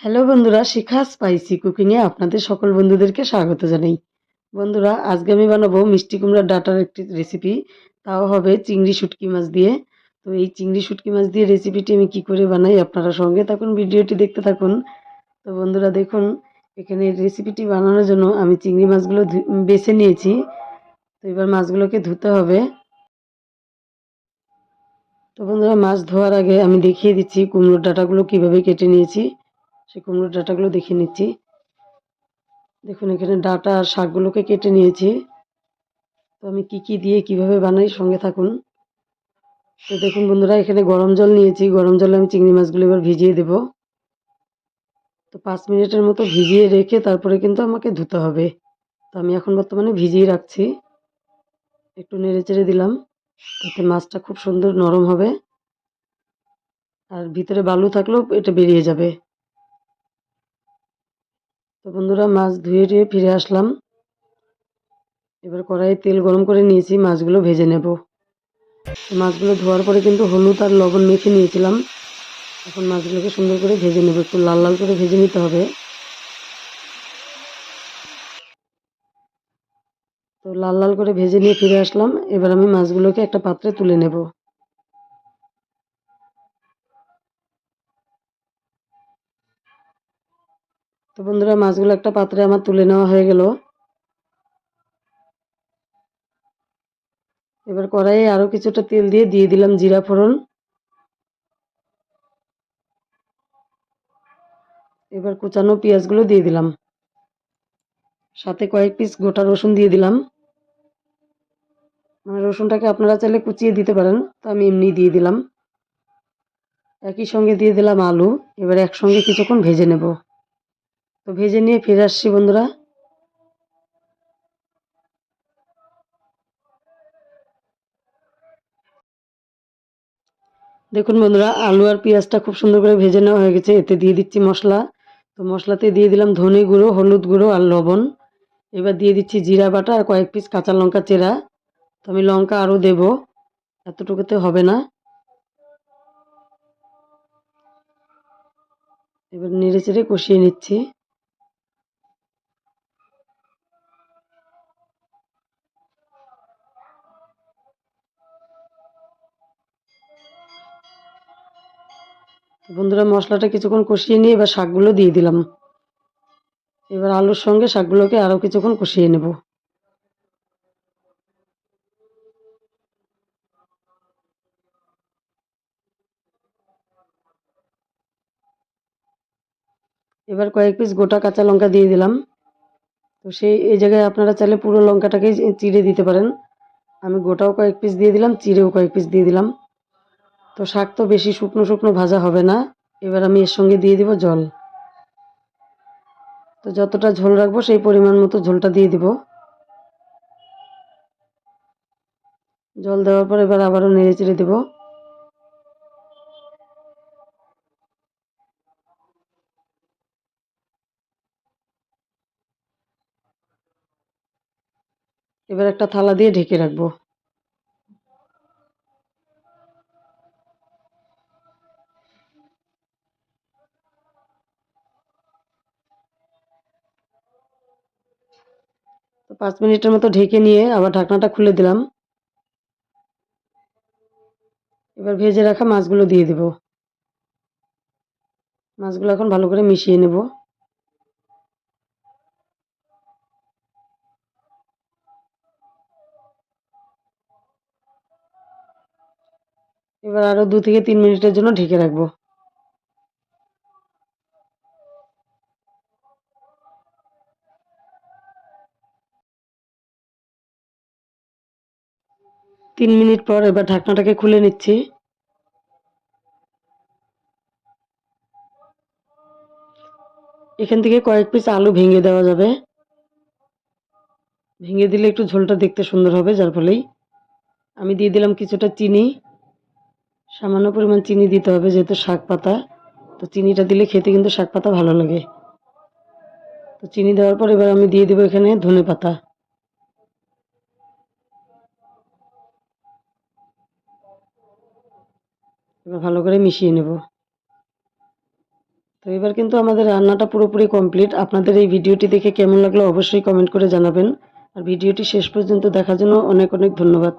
Hello বন্ধুরা, শিখা spicy কুকিংয়ে আপনাদের সকল বন্ধুদেরকে স্বাগত জানাই। বন্ধুরা, আজকে আমি বানাবো মিষ্টি কুমড়ার ডাঁটার একটি রেসিপি। তাও হবে চিংড়ি শুটকি মাছ দিয়ে। তো এই চিংড়ি শুটকি মাছ দিয়ে রেসিপিটি আমি কি করে বানাই, আপনারা সঙ্গে থাকুন, ভিডিওটি দেখতে থাকুন। তো বন্ধুরা দেখুন, এখানে রেসিপিটি বানানোর জন্য আমি চিংড়ি মাছগুলো বেছে নিয়েছি। তো এবার মাছগুলোকে ধুতে হবে। তো বন্ধুরা, মাছ ধোয়ার আগে আমি দেখিয়ে দিচ্ছি কুমড়োর ডাঁটাগুলো কিভাবে কেটে নিয়েছি। সেই কুমড়োর ডাঁটাগুলো দেখিয়ে নিচ্ছি। দেখুন, এখানে ডাঁটা আর শাকগুলোকে কেটে নিয়েছি। তো আমি কি দিয়ে কিভাবে বানাই, সঙ্গে থাকুন। তো দেখুন বন্ধুরা, এখানে গরম জল নিয়েছি। গরম জলে আমি চিংড়ি মাছগুলো এবার ভিজিয়ে দেব। তো 5 মিনিটের মতো ভিজিয়ে রেখে তারপরে কিন্তু আমাকে ধুতে হবে। তো আমি এখন বর্তমানে ভিজিয়ে রাখছি। একটু নেড়ে চেড়ে দিলাম, তাতে মাছটা খুব সুন্দর নরম হবে, আর ভিতরে বালু থাকলেও এটা বেরিয়ে যাবে। তো বন্ধুরা, মাছ ধুয়ে ফিরে আসলাম। এবার কড়াইয়ে তেল গরম করে নিয়েছি, মাছগুলো ভেজে নেব। মাছগুলো ধোয়ার পরে কিন্তু হলুদ আর লবণ মেখে নিয়েছিলাম। এখন মাছগুলোকে সুন্দর করে ভেজে নেব, একটু লাল লাল করে ভেজে নিতে হবে। তো লাল লাল করে ভেজে নিয়ে ফিরে আসলাম। এবার আমি মাছগুলোকে একটা পাত্রে তুলে নেব। তো বন্ধুরা, মাছগুলো একটা পাত্রে আমার তুলে নেওয়া হয়ে গেল। এবার কড়াইয়ে আরও কিছুটা তেল দিয়ে দিলাম জিরা ফোড়ন। এবার কুচানো পেঁয়াজগুলো দিয়ে দিলাম, সাথে কয়েক পিস গোটা রসুন দিয়ে দিলাম। মানে রসুনটাকে আপনারা চাইলে কুচিয়ে দিতে পারেন, তো আমি এমনি দিয়ে দিলাম। একই সঙ্গে দিয়ে দিলাম আলু। এবার একসঙ্গে কিছুক্ষণ ভেজে নেব। তো ভেজে নিয়ে ফিরে আসছি বন্ধুরা। দেখুন বন্ধুরা, আলু আর পেঁয়াজটা খুব সুন্দর করে ভেজে নেওয়া হয়ে গেছে। এতে দিয়ে দিচ্ছি মশলা। তো মশলাতে দিয়ে দিলাম ধনে গুঁড়ো, হলুদ গুঁড়ো আর লবণ। এবার দিয়ে দিচ্ছি জিরা বাটা আর কয়েক পিস কাঁচা লঙ্কা চেরা। তো আমি লঙ্কা আরও দেবো, এতটুকুতে হবে না। এবার নেড়ে চেড়ে কষিয়ে নিচ্ছি। বন্ধুরা, মশলাটা কিছুক্ষণ কষিয়ে নিয়ে এবার শাকগুলো দিয়ে দিলাম। এবার আলুর সঙ্গে শাকগুলোকে আরও কিছুক্ষণ কষিয়ে নেব। এবার কয়েক পিস গোটা কাঁচা লঙ্কা দিয়ে দিলাম। তো এই জায়গায় আপনারা চাইলে পুরো লঙ্কাটাকেই চিড়ে দিতে পারেন। আমি গোটাও কয়েক পিস দিয়ে দিলাম, চিড়েও কয়েক পিস দিয়ে দিলাম। তো শাক তো বেশি শুকনো শুকনো ভাজা হবে না। এবার আমি এর সঙ্গে দিয়ে দিব জল। তো যতটা ঝোল রাখবো সেই পরিমাণ মতো ঝোলটা দিয়ে দিব। জল দেওয়ার পর এবার আবারও নেড়ে চেড়ে দেবো। এবার একটা থালা দিয়ে ঢেকে রাখবো। তো 5 মিনিটের মতো ঢেকে নিয়ে আবার ঢাকনাটা খুলে দিলাম। এবার ভেজে রাখা মাছগুলো দিয়ে দেব। মাছগুলো এখন ভালো করে মিশিয়ে নেব। এবার আরও 2 থেকে 3 মিনিটের জন্য ঢেকে রাখবো। 3 মিনিট পর এবার ঢাকনাটাকে খুলে নিচ্ছি। এখান থেকে কয়েক পিস আলু ভেঙে দেওয়া যাবে। ভেঙে দিলে একটু ঝোলটা দেখতে সুন্দর হবে, যার ফলেই আমি দিয়ে দিলাম কিছুটা চিনি। সামান্য পরিমাণ চিনি দিতে হবে, যেহেতু শাক পাতা। তো চিনিটা দিলে খেতে কিন্তু শাক পাতা ভালো লাগে। তো চিনি দেওয়ার পর এবার আমি দিয়ে দেবো এখানে ধনে পাতা। এবার ভালো করে মিশিয়ে নেব। তো এবার কিন্তু আমাদের রান্নাটা পুরোপুরি কমপ্লিট। আপনাদের এই ভিডিওটি দেখে কেমন লাগলো অবশ্যই কমেন্ট করে জানাবেন। আর ভিডিওটি শেষ পর্যন্ত দেখার জন্য অনেক অনেক ধন্যবাদ।